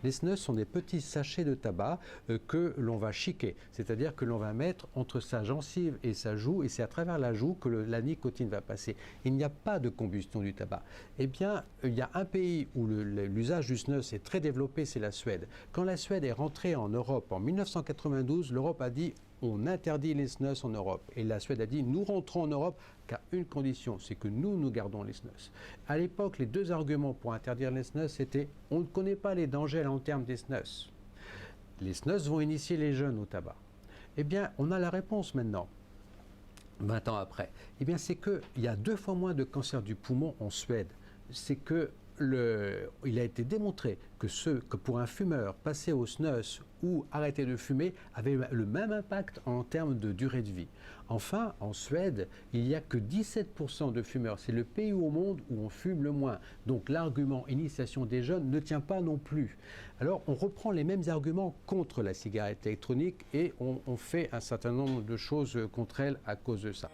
Les snus sont des petits sachets de tabac que l'on va chiquer, c'est-à-dire que l'on va mettre entre sa gencive et sa joue, et c'est à travers la joue que la nicotine va passer. Il n'y a pas de combustion du tabac. Eh bien, il y a un pays où l'usage du snus est très développé, c'est la Suède. Quand la Suède est rentrée en Europe en 1992, l'Europe a dit on interdit les snus en Europe. Et la Suède a dit nous rentrons en Europe qu'à une condition, c'est que nous gardons les snus. À l'époque, les deux arguments pour interdire les snus, c'était on ne connaît pas les dangers à long terme des snus. Les snus vont initier les jeunes au tabac. Eh bien, on a la réponse maintenant. 20 ans après, eh bien c'est qu'il y a 2 fois moins de cancer du poumon en Suède. C'est que il a été démontré que pour un fumeur, passer au snus ou arrêter de fumer avait le même impact en termes de durée de vie. Enfin, en Suède, il n'y a que 17% de fumeurs. C'est le pays au monde où on fume le moins. Donc l'argument initiation des jeunes ne tient pas non plus. Alors on reprend les mêmes arguments contre la cigarette électronique et on fait un certain nombre de choses contre elle à cause de ça.